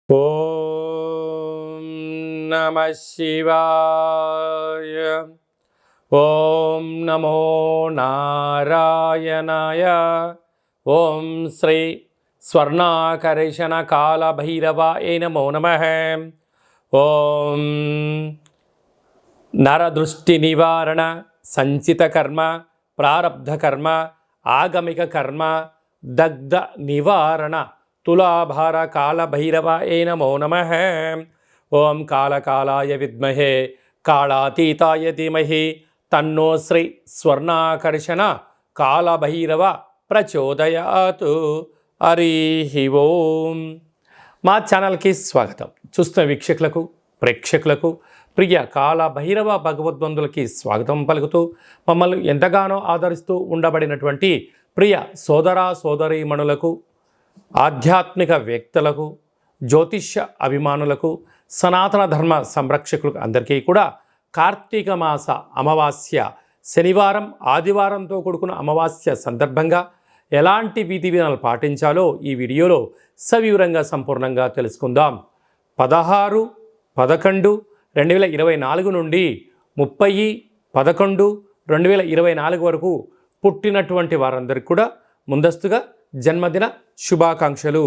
ఓం నమః శివాయ. ఓం నమో నారాయణాయ. ఓం శ్రీ స్వర్ణాకర్షణ కాళభైరవాయ నమో నమః. ఓం నరదృష్టి నివారణ సంచిత కర్మ ప్రారబ్ధ కర్మ ఆగమిక కర్మ దగ్ధ నివారణ తులాభార కాళభైరవాయ నమో నమః. ఓం కాళకాలాయ విద్మహే కాళాతీతాయ ధీమహి తన్నో శ్రీ స్వర్ణాకర్షణ కాళభైరవ ప్రచోదయాత్. హరి ఓం. మా ఛానల్కి స్వాగతం. చూస్తున్న వీక్షకులకు ప్రేక్షకులకు ప్రియ కాళభైరవ భగవద్బంధులకి స్వాగతం పలుకుతూ మమ్మల్ని ఎంతగానో ఆదరిస్తూ ఉండబడినటువంటి ప్రియ సోదర సోదరీమణులకు, ఆధ్యాత్మిక వ్యక్తులకు, జ్యోతిష్య అభిమానులకు, సనాతన ధర్మ సంరక్షకులకు అందరికీ కూడా కార్తీక మాస అమావాస్య శనివారం ఆదివారంతో కూడుకున్న అమావాస్య సందర్భంగా ఎలాంటి విధి విధానాలు పాటించాలో ఈ వీడియోలో సవివరంగా సంపూర్ణంగా తెలుసుకుందాం. 16/11/2024 నుండి 30/11/2024 వరకు పుట్టినటువంటి వారందరికీ కూడా ముందస్తుగా జన్మదిన శుభాకాంక్షలు.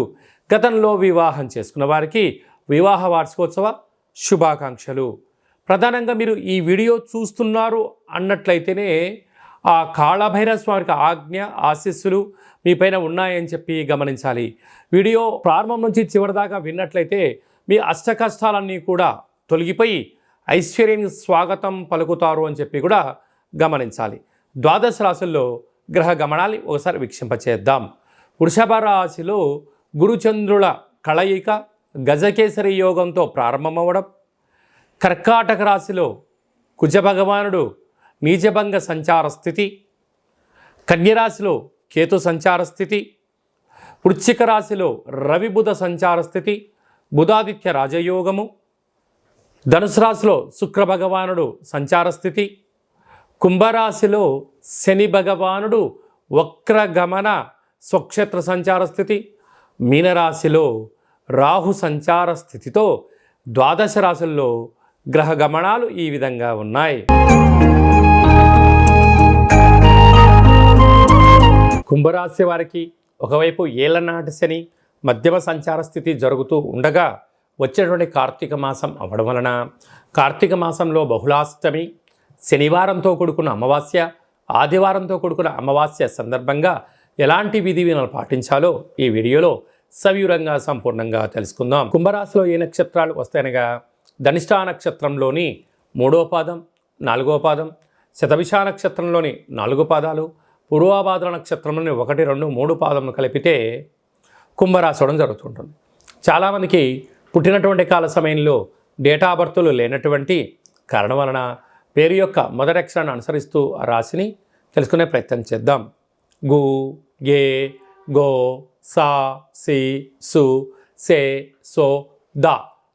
గతంలో వివాహం చేసుకున్న వారికి వివాహ వార్షికోత్సవ శుభాకాంక్షలు. ప్రధానంగా మీరు ఈ వీడియో చూస్తున్నారు అన్నట్లయితేనే ఆ కాళభైరవ స్వామికి ఆజ్ఞ ఆశీస్సులు మీపైన ఉన్నాయని చెప్పి గమనించాలి. వీడియో ప్రారంభం నుంచి చివరి దాకా విన్నట్లయితే మీ అష్ట కష్టాలన్నీ కూడా తొలగిపోయి ఐశ్వర్యానికి స్వాగతం పలుకుతారు అని చెప్పి కూడా గమనించాలి. ద్వాదశ రాశుల్లో గ్రహ గమనాన్ని ఒకసారి వీక్షింపచేద్దాం. వృషభ రాశిలో గురుచంద్రుల కలయిక గజకేసరి యోగంతో ప్రారంభమవడం, కర్కాటక రాశిలో కుజభగవానుడు నీచభంగ సంచార స్థితి, కన్యరాశిలో కేతు సంచార స్థితి, వృశ్చిక రాశిలో రవిబుధ సంచార స్థితి, బుధాదిత్య రాజయోగము, ధనుసు రాశిలో శుక్రభగవానుడు సంచార స్థితి, కుంభరాశిలో శని భగవానుడు వక్రగమన స్వక్షేత్ర సంచార స్థితి, మీనరాశిలో రాహు సంచార స్థితితో ద్వాదశ రాశుల్లో గ్రహ గమనాలు ఈ విధంగా ఉన్నాయి. కుంభరాశి వారికి ఒకవైపు ఏళ్లనాటి శని మధ్యమ సంచార స్థితి జరుగుతూ ఉండగా వచ్చేటువంటి కార్తీక మాసం అవ్వడం వలన కార్తీక మాసంలో బహుళాష్టమి, శనివారంతో కూడుకున్న అమావాస్య, ఆదివారంతో కూడుకున్న అమావాస్య సందర్భంగా ఎలాంటి విధి విధానాలు పాటించాలో ఈ వీడియోలో సవివరంగా సంపూర్ణంగా తెలుసుకుందాం. కుంభరాశిలో ఏ నక్షత్రాలు వస్తాయనగా ధనిష్ఠా నక్షత్రంలోని 3వ పాదం, 4వ పాదం, శతభిష నక్షత్రంలోని 4 పాదాలు, పూర్వభాద్ర నక్షత్రంలోని 1, 2, 3 పాదములు కలిపితే కుంభరాశి అవడం జరుగుతుంటుంది. చాలామందికి పుట్టినటువంటి కాల సమయంలో డేటా బర్తులు లేనటువంటి కారణం వలన పేరు యొక్క మొదటి అక్షరాన్ని అనుసరిస్తూ ఆ రాశిని తెలుసుకునే ప్రయత్నం చేద్దాం. గు, గే, గో, సా, సి, సు, సే, సో, ద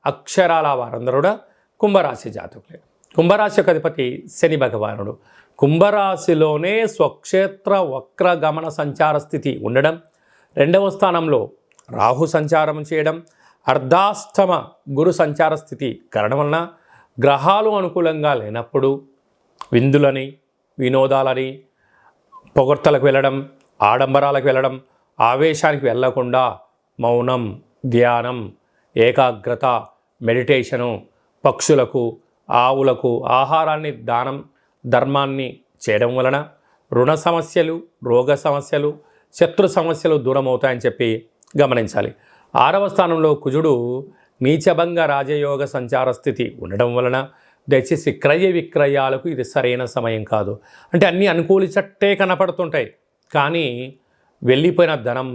అక్షరాల వారందరూ కూడా కుంభరాశి జాతకులే. కుంభరాశి యొక్క అధిపతి శని భగవానుడు. కుంభరాశిలోనే స్వక్షేత్ర వక్రగమన సంచార స్థితి ఉండడం, 2వ స్థానంలో రాహు సంచారం చేయడం, అర్ధాష్టమ గురు సంచార స్థితి కారణం వలన గ్రహాలు అనుకూలంగా లేనప్పుడు విందులని, వినోదాలని, పొగడ్తలకు వెళ్ళడం, ఆడంబరాలకు వెళ్ళడం, ఆవేశానికి వెళ్ళకుండా మౌనం, ధ్యానం, ఏకాగ్రత, మెడిటేషను, పక్షులకు, ఆవులకు ఆహారాన్ని దానం, ధర్మాన్ని చేయడం వలన రుణ సమస్యలు, రోగ సమస్యలు, శత్రు సమస్యలు దూరం అవుతాయని చెప్పి గమనించాలి. 6వ స్థానంలో కుజుడు నీచభంగ రాజయోగ సంచార స్థితి ఉండడం వలన దయచేసి క్రయ విక్రయాలకు ఇది సరైన సమయం కాదు. అంటే అన్నీ అనుకూలించట్టే కనపడుతుంటాయి, కానీ వెళ్ళిపోయిన ధనం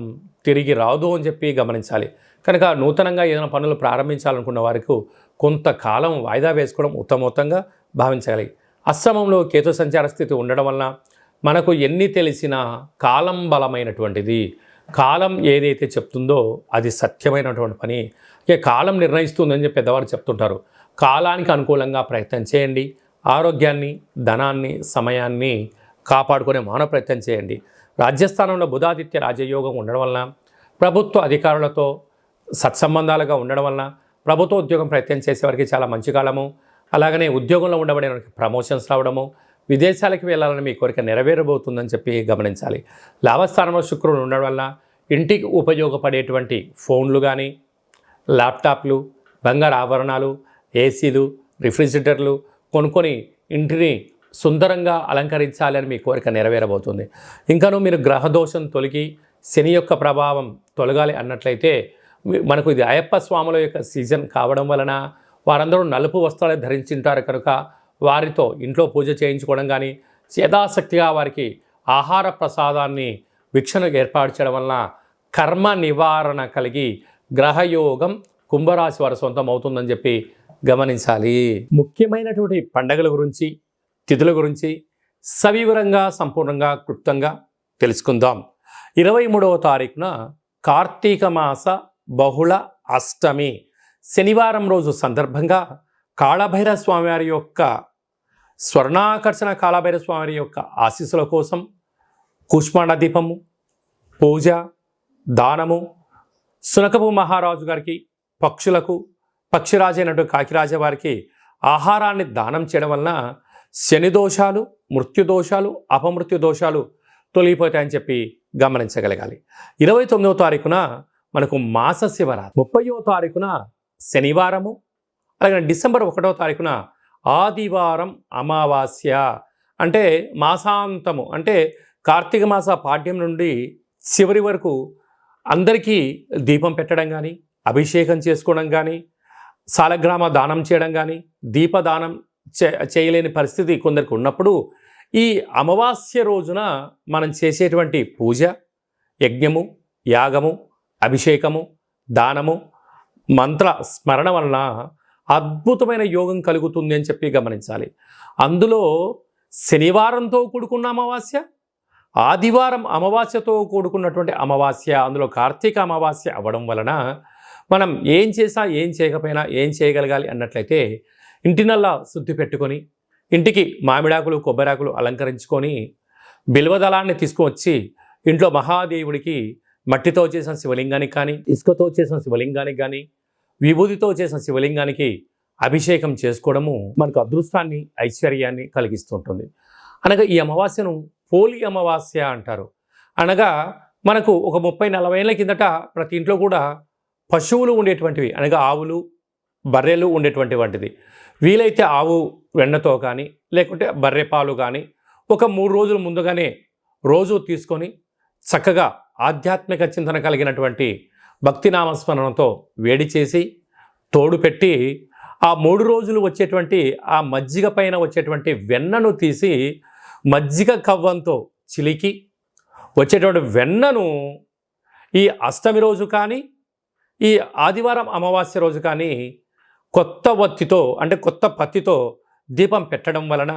తిరిగి రాదు అని చెప్పి గమనించాలి. కనుక నూతనంగా ఏదైనా పనులు ప్రారంభించాలనుకున్న వారికి కొంతకాలం వాయిదా వేసుకోవడం ఉత్తమోత్తంగా భావించాలి. అష్టమంలో కేతు సంచార స్థితి ఉండడం వలన మనకు ఎన్ని తెలిసినా కాలం బలమైనటువంటిది. కాలం ఏదైతే చెప్తుందో అది సత్యమైనటువంటి పని. కాలం నిర్ణయిస్తుందని చెప్పి పెద్దవారు చెప్తుంటారు. కాలానికి అనుకూలంగా ప్రయత్నం చేయండి. ఆరోగ్యాన్ని, ధనాన్ని, సమయాన్ని కాపాడుకునే మానవ ప్రయత్నం చేయండి. రాజ్యస్థానంలో బుధాదిత్య రాజయోగం ఉండడం వలన ప్రభుత్వ అధికారులతో సత్సంబంధాలుగా ఉండడం వలన ప్రభుత్వ ఉద్యోగం ప్రయత్నం చేసేవారికి చాలా మంచి కాలము. అలాగనే ఉద్యోగంలో ఉండబడే వారికి ప్రమోషన్స్ రావడము, విదేశాలకు వెళ్ళాలని మీ కోరిక నెరవేరబోతుందని చెప్పి గమనించాలి. లాభస్థానంలో శుక్రుడు ఉండడం వల్ల ఇంటికి ఉపయోగపడేటువంటి ఫోన్లు కానీ, ల్యాప్టాప్లు, బంగారు ఆభరణాలు, ఏసీలు, రిఫ్రిజిరేటర్లు కొనుక్కొని ఇంటిని సుందరంగా అలంకరించాలి అని మీ కోరిక నెరవేరబోతుంది. ఇంకాను మీరు గ్రహదోషం తొలగి శని యొక్క ప్రభావం తొలగాలి అన్నట్లయితే మనకు ఇది అయ్యప్ప స్వాముల యొక్క సీజన్ కావడం వలన వారందరూ నలుపు వస్త్రాలు ధరించింటారు కనుక వారితో ఇంట్లో పూజ చేయించుకోవడం కానీ, యథాశక్తిగా వారికి ఆహార ప్రసాదాన్ని భిక్షను ఏర్పాటు చేయడం వలన కర్మ నివారణ కలిగి గ్రహయోగం కుంభరాశి వారి సొంతం అవుతుందని చెప్పి గమనించాలి. ముఖ్యమైనటువంటి పండగల గురించి, తిథుల గురించి సవివరంగా సంపూర్ణంగా క్లుప్తంగా తెలుసుకుందాం. 23వ తారీఖున కార్తీక మాస బహుళ అష్టమి శనివారం రోజు సందర్భంగా కాళభైరవ స్వామివారి యొక్క స్వర్ణాకర్షణ కాళభైరవ స్వామివారి యొక్క ఆశీస్సుల కోసం కూష్మాండ దీపము, పూజ, దానము, సునకపు మహారాజు గారికి, పక్షులకు, పక్షిరాజు అయినటువంటి కాకిరాజ వారికి ఆహారాన్ని దానం చేయడం వలన శని దోషాలు, మృత్యు దోషాలు, అపమృత్యు దోషాలు తొలగిపోతాయని చెప్పి గమనించగలగాలి. 29వ తారీఖున మనకు మాస శివరాత్రి, 30వ తారీఖున శనివారము, అలాగే డిసెంబర్ 1వ తారీఖున ఆదివారం అమావాస్య. అంటే మాసాంతము, అంటే కార్తీక మాస పాడ్యం నుండి చివరి వరకు అందరికీ దీపం పెట్టడం కానీ, అభిషేకం చేసుకోవడం కానీ, సాలగ్రామ దానం చేయడం కానీ, దీపదానం చేయలేని పరిస్థితి కొందరికి ఉన్నప్పుడు ఈ అమావాస్య రోజున మనం చేసేటువంటి పూజ, యజ్ఞము, యాగము, అభిషేకము, దానము, మంత్ర స్మరణ వలన అద్భుతమైన యోగం కలుగుతుంది అని చెప్పి గమనించాలి. అందులో శనివారంతో కూడుకున్న అమావాస్య, ఆదివారం అమావాస్యతో కూడుకున్నటువంటి అమావాస్య, అందులో కార్తీక అమావాస్య అవ్వడం వలన మనం ఏం చేసా ఏం చేయకపోయినా ఏం చేయగలగాలి అన్నట్లయితే ఇంటినల్లా శుద్ధి పెట్టుకొని, ఇంటికి మామిడాకులు, కొబ్బరాకులు అలంకరించుకొని, బిల్వదళాన్ని తీసుకువచ్చి ఇంట్లో మహాదేవుడికి మట్టితో చేసిన శివలింగానికి కానీ, ఇసుకతో చేసిన శివలింగానికి కానీ, విభూతితో చేసిన శివలింగానికి అభిషేకం చేసుకోవడము మనకు అదృష్టాన్ని, ఐశ్వర్యాన్ని కలిగిస్తుంటుంది. అనగా ఈ అమావాస్యను పోలి అమావాస్య అంటారు. అనగా మనకు ఒక 30-40 ఏళ్ళ కిందట ప్రతి ఇంట్లో కూడా పశువులు ఉండేటువంటివి, అనగా ఆవులు, బర్రెలు ఉండేటువంటి వంటిది. వీలైతే ఆవు వెన్నతో కానీ, లేకుంటే బర్రె పాలు కానీ ఒక 3 రోజుల ముందుగానే రోజు తీసుకొని చక్కగా ఆధ్యాత్మిక చింతన కలిగినటువంటి భక్తి నామస్మరణతో వేడి చేసి తోడు పెట్టి ఆ 3 రోజులు వచ్చేటువంటి ఆ మజ్జిగ పైన వచ్చేటువంటి వెన్నను తీసి మజ్జిగ కవ్వంతో చిలికి వచ్చేటువంటి వెన్నను ఈ అష్టమి రోజు కానీ, ఈ ఆదివారం అమావాస్య రోజు కానీ కొత్త వత్తితో, అంటే కొత్త పత్తితో దీపం పెట్టడం వలన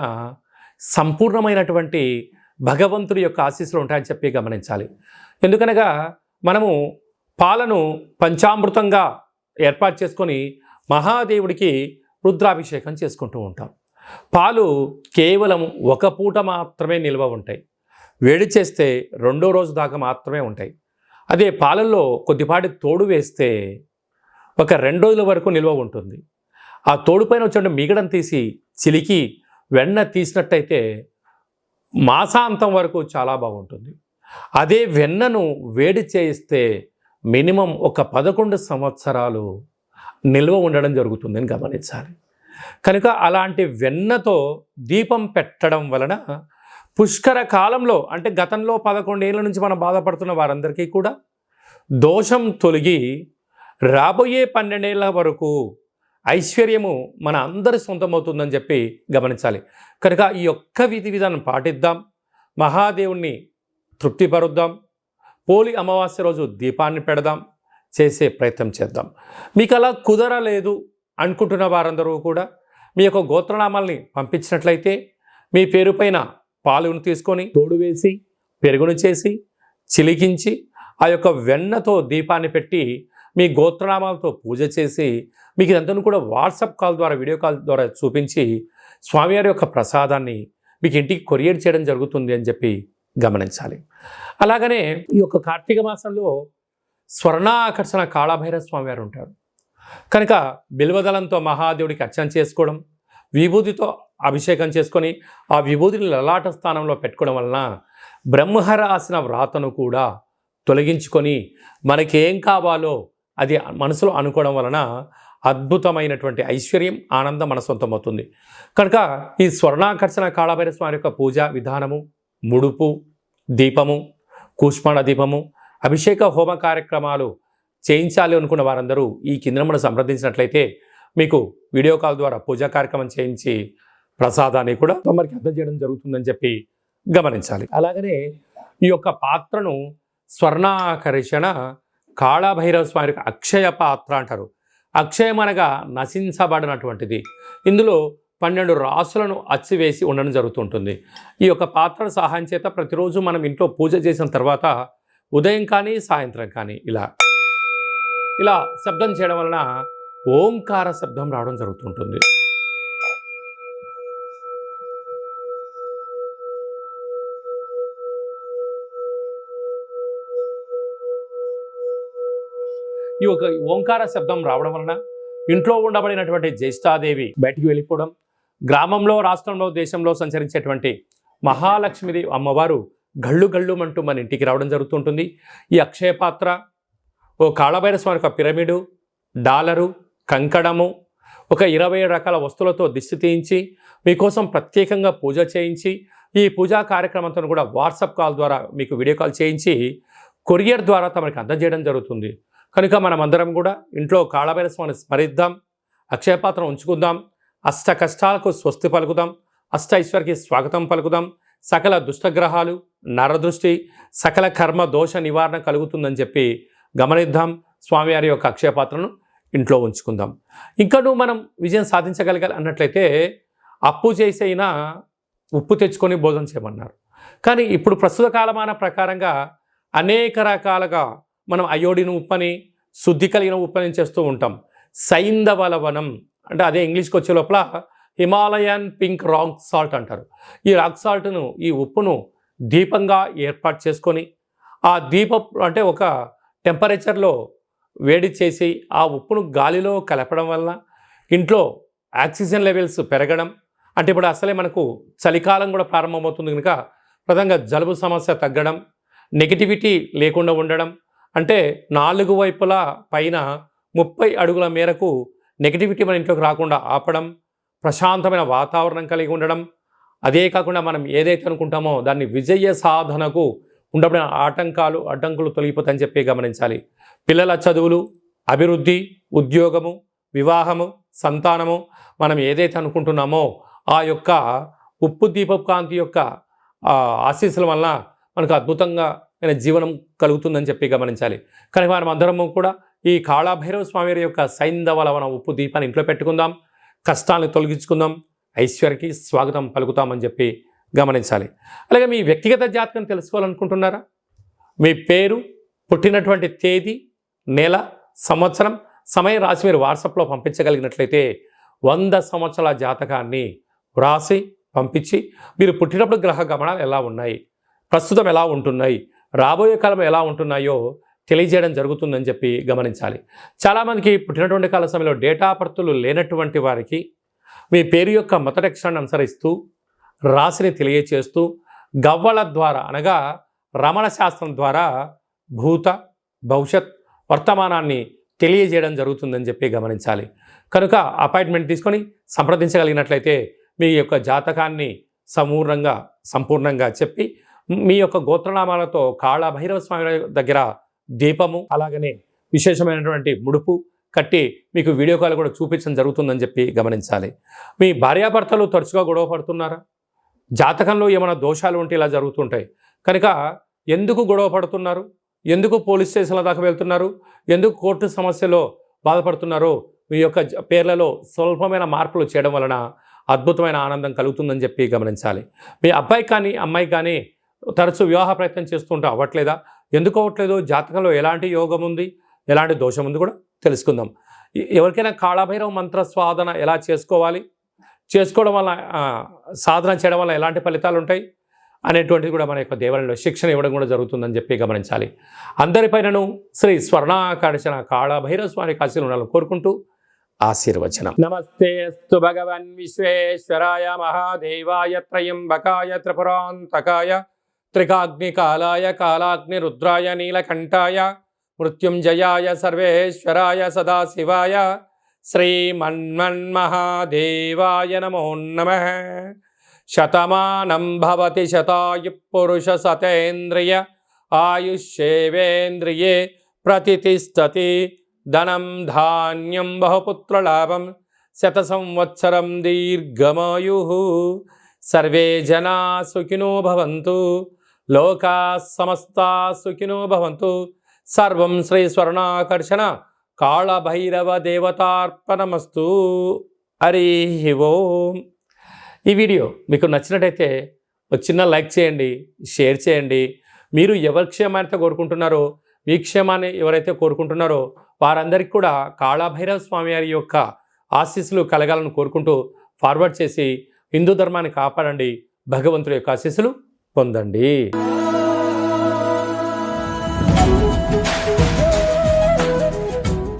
సంపూర్ణమైనటువంటి భగవంతుడి యొక్క ఆశీస్సులు ఉంటాయని చెప్పి గమనించాలి. ఎందుకనగా మనము పాలను పంచామృతంగా ఏర్పాటు చేసుకొని మహాదేవుడికి రుద్రాభిషేకం చేసుకుంటూ ఉంటాం. పాలు కేవలం ఒక పూట మాత్రమే నిల్వ ఉంటాయి. వేడి చేస్తే 2వ రోజు దాకా మాత్రమే ఉంటాయి. అదే పాలల్లో కొద్దిపాటి తోడు వేస్తే ఒక 2 రోజుల వరకు నిల్వ ఉంటుంది. ఆ తోడుపైన వచ్చే మిగడం తీసి చిలికి వెన్న తీసినట్టయితే మాసాంతం వరకు చాలా బాగుంటుంది. అదే వెన్నను వేడి చేయిస్తే మినిమం ఒక 11 సంవత్సరాలు నిల్వ ఉండడం జరుగుతుందని గమనించాలి. కనుక అలాంటి వెన్నతో దీపం పెట్టడం వలన పుష్కర కాలంలో, అంటే గతంలో 11 ఏళ్ళ నుంచి మనం బాధపడుతున్న వారందరికీ కూడా దోషం తొలగి రాబోయే 12 ఏళ్ళ వరకు ఐశ్వర్యము మన అందరి సొంతమవుతుందని చెప్పి గమనించాలి. కనుక ఈ ఒక్క విధి విధానం పాటిద్దాం, మహాదేవుణ్ణి తృప్తిపరుద్దాం, పోలి అమావాస్య రోజు దీపాన్ని పెడదాం, చేసే ప్రయత్నం చేద్దాం. మీకు అలా కుదరలేదు అనుకుంటున్న వారందరూ కూడా మీ యొక్క గోత్రనామాల్ని పంపించినట్లయితే మీ పేరు పైన పాలును తీసుకొని తోడు వేసి పెరుగును చేసి చిలికించి ఆ యొక్క వెన్నతో దీపాన్ని పెట్టి మీ గోత్రనామాలతో పూజ చేసి మీకు ఇదంతా కూడా వాట్సాప్ కాల్ ద్వారా, వీడియో కాల్ ద్వారా చూపించి స్వామివారి యొక్క ప్రసాదాన్ని మీకు ఇంటికి కొరియర్ చేయడం జరుగుతుంది అని చెప్పి గమనించాలి. అలాగనే ఈ యొక్క కార్తీక మాసంలో స్వర్ణాకర్షణ కాళభైరవ స్వామి వారు ఉంటారు. కనుక బిల్వదళంతో మహాదేవుడికి అర్చన చేసుకోవడం, విభూతితో అభిషేకం చేసుకొని ఆ విభూతిని లలాట స్థానంలో పెట్టుకోవడం వలన బ్రహ్మ రాసిన వ్రాతను కూడా తొలగించుకొని మనకేం కావాలో అది మనసులో అనుకోవడం వలన అద్భుతమైనటువంటి ఐశ్వర్యం, ఆనందం మన సొంతమవుతుంది. కనుక ఈ స్వర్ణాకర్షణ కాళభైరవ స్వామి యొక్క పూజా విధానము, ముడుపు, దీపము, కూష్మాండ దీపము, అభిషేక హోమ కార్యక్రమాలు చేయించాలి అనుకున్న వారందరూ ఈ కింద మనం సంప్రదించినట్లయితే మీకు వీడియో కాల్ ద్వారా పూజా కార్యక్రమం చేయించి ప్రసాదాన్ని కూడా తమరికి అర్థం చేయడం జరుగుతుందని చెప్పి గమనించాలి. అలాగనే ఈ యొక్క పాత్రను స్వర్ణాకర్షణ కాళభైరవ స్వామి యొక్క అక్షయ పాత్ర అంటారు. అక్షయం అనగా నశించబడినటువంటిది. ఇందులో 12 రాసులను అచ్చివేసి ఉండడం జరుగుతుంటుంది. ఈ యొక్క పాత్ర సహాయం చేత ప్రతిరోజు మనం ఇంట్లో పూజ చేసిన తర్వాత ఉదయం కానీ సాయంత్రం కానీ ఇలా శబ్దం చేయడం వలన ఓంకార శబ్దం రావడం జరుగుతుంటుంది. ఈ ఒక ఓంకార శబ్దం రావడం వలన ఇంట్లో ఉండబడినటువంటి జ్యేష్ఠాదేవి బయటికి వెళ్ళిపోవడం, గ్రామంలో, రాష్ట్రంలో, దేశంలో సంచరించేటువంటి మహాలక్ష్మీదేవి అమ్మవారు గళ్ళు గళ్ళుమంటూ మన ఇంటికి రావడం జరుగుతుంటుంది. ఈ అక్షయ పాత్ర, ఓ కాళభైరవ స్వామి యొక్క పిరమిడు, డాలరు, కంకణము, ఒక 27 రకాల వస్తువులతో దిష్టి తీయించి మీకోసం ప్రత్యేకంగా పూజ చేయించి ఈ పూజా కార్యక్రమంతో కూడా వాట్సాప్ కాల్ ద్వారా మీకు వీడియో కాల్ చేయించి కొరియర్ ద్వారా తమకి అందజేయడం జరుగుతుంది. కనుక మనమందరం కూడా ఇంట్లో కాళభైరవ స్వామిని స్మరిద్దాం, అక్షయపాత్ర ఉంచుకుందాం, అష్ట కష్టాలకు స్వస్తి పలుకుదాం, అష్ట ఐశ్వర్యకి స్వాగతం పలుకుదాం, సకల దుష్టగ్రహాలు, నరదృష్టి, సకల కర్మ దోష నివారణ కలుగుతుందని చెప్పి గమనిద్దాం. స్వామివారి యొక్క అక్షయపాత్రను ఇంట్లో ఉంచుకుందాం. ఇంకనూ మనం విజయం సాధించగలగాలి అన్నట్లయితే అప్పు చేసైనా ఉప్పు తెచ్చుకొని భోజనం చేయమన్నారు. కానీ ఇప్పుడు ప్రస్తుత కాలమాన ప్రకారంగా అనేక రకాలుగా మనం అయోడిన్ ఉప్పని, శుద్ధి కలిగిన ఉప్పని చేస్తూ ఉంటాం. సైంధవ లవణం అంటే అదే ఇంగ్లీష్కి వచ్చే లోపల హిమాలయన్ పింక్ రాక్ సాల్ట్ అంటారు. ఈ రాక్ సాల్ట్ను, ఈ ఉప్పును దీపంగా ఏర్పాటు చేసుకొని ఆ దీపం అంటే ఒక టెంపరేచర్లో వేడి చేసి ఆ ఉప్పును గాలిలో కలపడం వల్ల ఇంట్లో ఆక్సిజన్ లెవెల్స్ పెరగడం, అంటే ఇప్పుడు అసలే మనకు చలికాలం కూడా ప్రారంభమవుతుంది కనుక ప్రధానంగా జలుబు సమస్య తగ్గడం, నెగిటివిటీ లేకుండా ఉండడం, అంటే 4 వైపులా పైన 30 అడుగుల మేరకు నెగిటివిటీ మన ఇంట్లోకి రాకుండా ఆపడం, ప్రశాంతమైన వాతావరణం కలిగి ఉండడం, అదే కాకుండా మనం ఏదైతే అనుకుంటామో దాన్ని విజయ సాధనకు ఉండబడిన అడ్డంకులు తొలగిపోతాయని చెప్పి గమనించాలి. పిల్లల చదువులు, అభివృద్ధి, ఉద్యోగము, వివాహము, సంతానము, మనం ఏదైతే అనుకుంటున్నామో ఆ యొక్క ఉప్పు దీపపు కాంతి యొక్క ఆశీస్సుల వలన మనకు అద్భుతంగా జీవనం కలుగుతుందని చెప్పి గమనించాలి. కనుక మనం అందరము కూడా ఈ కాళభైరవ స్వామి యొక్క సైంధవ లవణ ఉప్పు దీపాన్ని ఇంట్లో పెట్టుకుందాం, కష్టాలను తొలగించుకుందాం, ఐశ్వర్యకి స్వాగతం పలుకుతామని చెప్పి గమనించాలి. అలాగే మీ వ్యక్తిగత జాతకం తెలుసుకోవాలనుకుంటున్నారా? మీ పేరు, పుట్టినటువంటి తేదీ, నెల, సంవత్సరం, సమయం రాసి మీరు వాట్సాప్లో పంపించగలిగినట్లయితే 100 సంవత్సరాల జాతకాన్ని వ్రాసి పంపించి మీరు పుట్టినప్పుడు గ్రహ గమనాలు ఎలా ఉన్నాయి, ప్రస్తుతం ఎలా ఉంటున్నాయి, రాబోయే కాలం ఎలా ఉంటున్నాయో తెలియజేయడం జరుగుతుందని చెప్పి గమనించాలి. చాలామందికి పుట్టినటువంటి కాల సమయంలో డేటా బర్త్లు లేనటువంటి వారికి మీ పేరు యొక్క మొదటి అక్షరాన్ని అనుసరిస్తూ రాశిని తెలియచేస్తూ గవ్వల ద్వారా అనగా రమణ శాస్త్రం ద్వారా భూత, భవిష్యత్, వర్తమానాన్ని తెలియజేయడం జరుగుతుందని చెప్పి గమనించాలి. కనుక అపాయింట్మెంట్ తీసుకొని సంప్రదించగలిగినట్లయితే మీ యొక్క జాతకాన్ని సంపూర్ణంగా చెప్పి మీ యొక్క గోత్రనామాలతో కాళభైరవ స్వామి దగ్గర దీపము, అలాగనే విశేషమైనటువంటి ముడుపు కట్టి మీకు వీడియో కాల్ కూడా చూపించడం జరుగుతుందని చెప్పి గమనించాలి. మీ భార్యాభర్తలు తరచుగా గొడవ పడుతున్నారా? జాతకంలో ఏమైనా దోషాలు ఉంటే ఇలా జరుగుతుంటాయి. కనుక ఎందుకు గొడవ పడుతున్నారు, ఎందుకు పోలీస్ స్టేషన్ల దాకా వెళ్తున్నారు, ఎందుకు కోర్టు సమస్యలో బాధపడుతున్నారో మీ యొక్క పేర్లలో స్వల్పమైన మార్పులు చేయడం వలన అద్భుతమైన ఆనందం కలుగుతుందని చెప్పి గమనించాలి. మీ అబ్బాయి కానీ అమ్మాయి కానీ తరచూ వివాహ ప్రయత్నం చేస్తుంటే అవ్వట్లేదా? ఎందుకు అవ్వట్లేదు? జాతకంలో ఎలాంటి యోగం ఉంది, ఎలాంటి దోషం ఉంది కూడా తెలుసుకుందాం. ఎవరికైనా కాళభైరవ మంత్ర సాధన ఎలా చేసుకోవాలి, చేసుకోవడం వల్ల సాధన చేయడం వల్ల ఎలాంటి ఫలితాలు ఉంటాయి, అనేటువంటిది కూడా మన యొక్క దేవాలయంలో శిక్షణ ఇవ్వడం కూడా జరుగుతుందని చెప్పి గమనించాలి. అందరిపైనను శ్రీ స్వర్ణాకర్షణ కాళభైరవ స్వామి ఆశీర్వాదాలు ఉండాలని కోరుకుంటూ ఆశీర్వచనం. నమస్తే అస్తు భగవన్ విశ్వేశ్వరాయ మహాదేవాయ త్రయంబకాయ త్రిపురాంతకాయ త్రికాగ్నికాలాయ కాలాగ్ని రుద్రాయ నీలకంఠాయ మృత్యుంజయాయ సర్వేశ్వరాయ సదాశివాయ శ్రీమన్మన్మహాదేవాయ నమో నమః. శతమానం భవతి శతాయుః పురుష సతేంద్రియ ఆయుష్యేవేంద్రియే ప్రతితిష్టతి. ధనం ధాన్యం బహుపుత్రలాభం శత సంవత్సరం దీర్ఘమాయుః. సర్వే జనా సుఖినో భవంతు. లోకా సమస్తా సుఖినో భవంతు. సర్వం శ్రీ స్వర్ణాకర్షణ కాళభైరవ దేవతార్పణమస్తు. హరి ఓం. ఈ వీడియో మీకు నచ్చినట్టయితే ఒక చిన్న లైక్ చేయండి, షేర్ చేయండి. మీరు ఎవరి క్షేమాన్ని కోరుకుంటున్నారో, మీ క్షేమాన్ని ఎవరైతే కోరుకుంటున్నారో వారందరికీ కూడా కాళభైరవ స్వామి వారి యొక్క ఆశీస్సులు కలగాలని కోరుకుంటూ ఫార్వర్డ్ చేసి హిందూ ధర్మాన్ని కాపాడండి. భగవంతుడి యొక్క ఆశీస్సులు పొందండి.